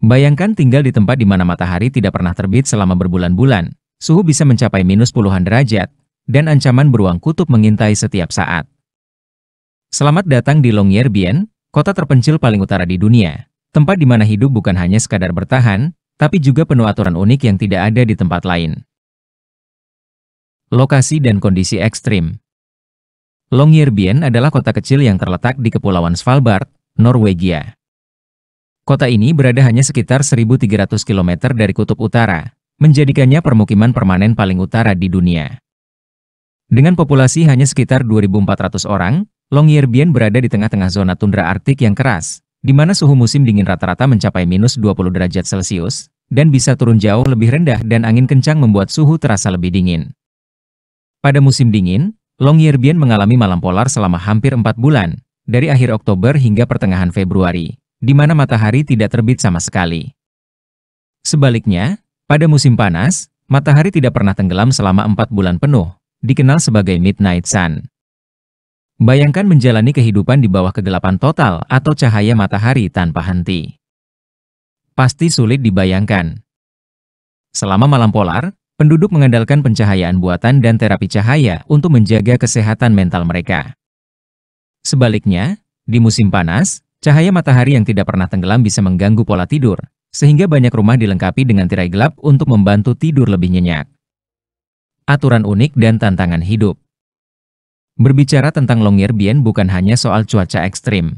Bayangkan tinggal di tempat di mana matahari tidak pernah terbit selama berbulan-bulan, suhu bisa mencapai minus puluhan derajat, dan ancaman beruang kutub mengintai setiap saat. Selamat datang di Longyearbyen, kota terpencil paling utara di dunia, tempat di mana hidup bukan hanya sekadar bertahan, tapi juga penuh aturan unik yang tidak ada di tempat lain. Lokasi dan kondisi ekstrim. Longyearbyen adalah kota kecil yang terletak di Kepulauan Svalbard, Norwegia. Kota ini berada hanya sekitar 1.300 km dari kutub utara, menjadikannya permukiman permanen paling utara di dunia. Dengan populasi hanya sekitar 2.400 orang, Longyearbyen berada di tengah-tengah zona tundra Arktik yang keras, di mana suhu musim dingin rata-rata mencapai minus 20 derajat Celcius, dan bisa turun jauh lebih rendah dan angin kencang membuat suhu terasa lebih dingin. Pada musim dingin, Longyearbyen mengalami malam polar selama hampir 4 bulan, dari akhir Oktober hingga pertengahan Februari, di mana matahari tidak terbit sama sekali. Sebaliknya, pada musim panas, matahari tidak pernah tenggelam selama 4 bulan penuh, dikenal sebagai Midnight Sun. Bayangkan menjalani kehidupan di bawah kegelapan total atau cahaya matahari tanpa henti. Pasti sulit dibayangkan. Selama malam polar, penduduk mengandalkan pencahayaan buatan dan terapi cahaya untuk menjaga kesehatan mental mereka. Sebaliknya, di musim panas, cahaya matahari yang tidak pernah tenggelam bisa mengganggu pola tidur, sehingga banyak rumah dilengkapi dengan tirai gelap untuk membantu tidur lebih nyenyak. Aturan unik dan tantangan hidup. Berbicara tentang Longyearbyen bukan hanya soal cuaca ekstrim.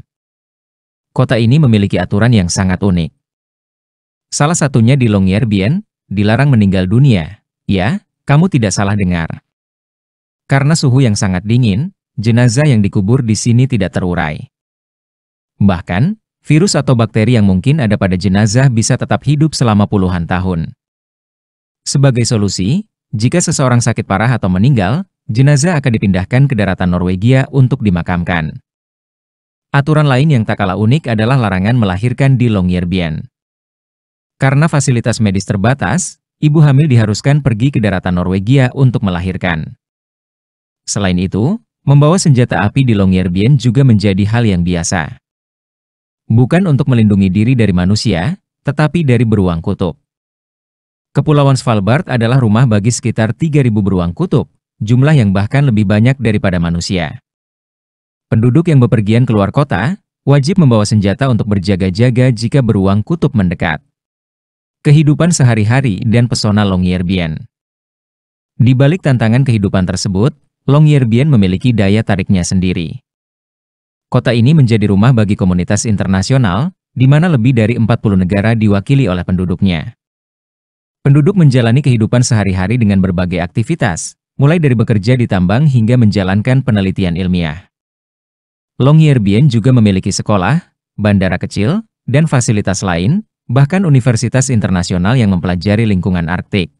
Kota ini memiliki aturan yang sangat unik. Salah satunya di Longyearbyen, dilarang meninggal dunia. Ya, kamu tidak salah dengar. Karena suhu yang sangat dingin, jenazah yang dikubur di sini tidak terurai. Bahkan, virus atau bakteri yang mungkin ada pada jenazah bisa tetap hidup selama puluhan tahun. Sebagai solusi, jika seseorang sakit parah atau meninggal, jenazah akan dipindahkan ke daratan Norwegia untuk dimakamkan. Aturan lain yang tak kalah unik adalah larangan melahirkan di Longyearbyen. Karena fasilitas medis terbatas, ibu hamil diharuskan pergi ke daratan Norwegia untuk melahirkan. Selain itu, membawa senjata api di Longyearbyen juga menjadi hal yang biasa. Bukan untuk melindungi diri dari manusia, tetapi dari beruang kutub. Kepulauan Svalbard adalah rumah bagi sekitar 3.000 beruang kutub, jumlah yang bahkan lebih banyak daripada manusia. Penduduk yang bepergian keluar kota, wajib membawa senjata untuk berjaga-jaga jika beruang kutub mendekat. Kehidupan sehari-hari dan pesona Longyearbyen. Di balik tantangan kehidupan tersebut, Longyearbyen memiliki daya tariknya sendiri. Kota ini menjadi rumah bagi komunitas internasional, di mana lebih dari 40 negara diwakili oleh penduduknya. Penduduk menjalani kehidupan sehari-hari dengan berbagai aktivitas, mulai dari bekerja di tambang hingga menjalankan penelitian ilmiah. Longyearbyen juga memiliki sekolah, bandara kecil, dan fasilitas lain, bahkan universitas internasional yang mempelajari lingkungan Arktik.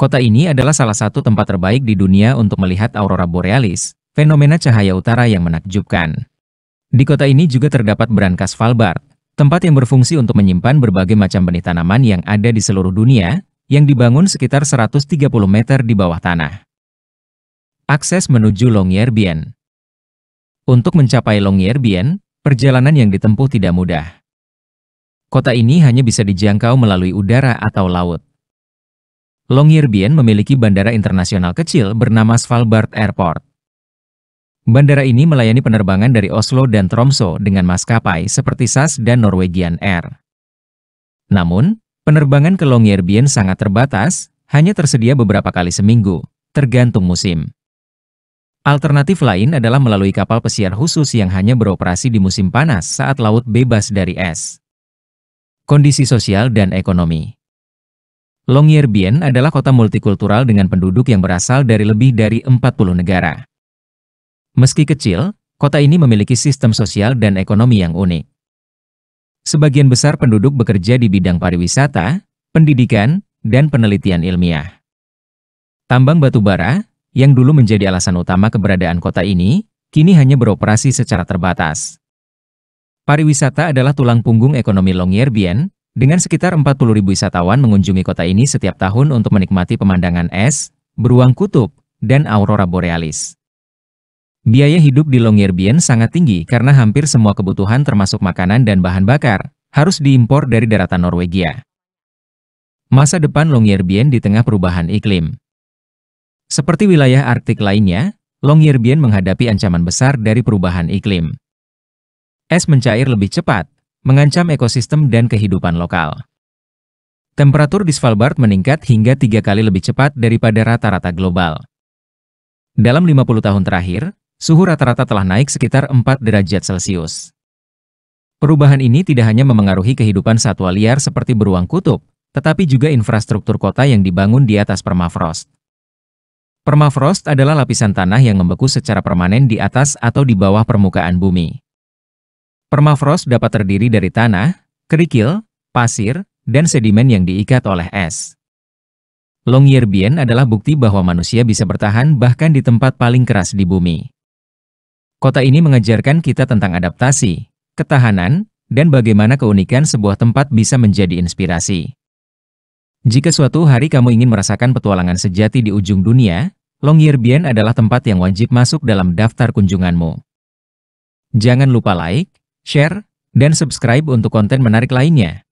Kota ini adalah salah satu tempat terbaik di dunia untuk melihat aurora borealis, fenomena cahaya utara yang menakjubkan. Di kota ini juga terdapat Brankas Svalbard, tempat yang berfungsi untuk menyimpan berbagai macam benih tanaman yang ada di seluruh dunia, yang dibangun sekitar 130 meter di bawah tanah. Akses menuju Longyearbyen. Untuk mencapai Longyearbyen, perjalanan yang ditempuh tidak mudah. Kota ini hanya bisa dijangkau melalui udara atau laut. Longyearbyen memiliki bandara internasional kecil bernama Svalbard Airport. Bandara ini melayani penerbangan dari Oslo dan Tromsø dengan maskapai seperti SAS dan Norwegian Air. Namun, penerbangan ke Longyearbyen sangat terbatas, hanya tersedia beberapa kali seminggu, tergantung musim. Alternatif lain adalah melalui kapal pesiar khusus yang hanya beroperasi di musim panas saat laut bebas dari es. Kondisi sosial dan ekonomi. Longyearbyen adalah kota multikultural dengan penduduk yang berasal dari lebih dari 40 negara. Meski kecil, kota ini memiliki sistem sosial dan ekonomi yang unik. Sebagian besar penduduk bekerja di bidang pariwisata, pendidikan, dan penelitian ilmiah. Tambang batu bara, yang dulu menjadi alasan utama keberadaan kota ini, kini hanya beroperasi secara terbatas. Pariwisata adalah tulang punggung ekonomi Longyearbyen, dengan sekitar 40.000 wisatawan mengunjungi kota ini setiap tahun untuk menikmati pemandangan es, beruang kutub, dan aurora borealis. Biaya hidup di Longyearbyen sangat tinggi karena hampir semua kebutuhan termasuk makanan dan bahan bakar harus diimpor dari daratan Norwegia. Masa depan Longyearbyen di tengah perubahan iklim. Seperti wilayah Arktik lainnya, Longyearbyen menghadapi ancaman besar dari perubahan iklim. Es mencair lebih cepat, mengancam ekosistem dan kehidupan lokal. Temperatur di Svalbard meningkat hingga 3 kali lebih cepat daripada rata-rata global. Dalam 50 tahun terakhir, suhu rata-rata telah naik sekitar 4 derajat Celcius. Perubahan ini tidak hanya memengaruhi kehidupan satwa liar seperti beruang kutub, tetapi juga infrastruktur kota yang dibangun di atas permafrost. Permafrost adalah lapisan tanah yang membeku secara permanen di atas atau di bawah permukaan bumi. Permafrost dapat terdiri dari tanah, kerikil, pasir, dan sedimen yang diikat oleh es. Longyearbyen adalah bukti bahwa manusia bisa bertahan bahkan di tempat paling keras di bumi. Kota ini mengajarkan kita tentang adaptasi, ketahanan, dan bagaimana keunikan sebuah tempat bisa menjadi inspirasi. Jika suatu hari kamu ingin merasakan petualangan sejati di ujung dunia, Longyearbyen adalah tempat yang wajib masuk dalam daftar kunjunganmu. Jangan lupa like, share, dan subscribe untuk konten menarik lainnya.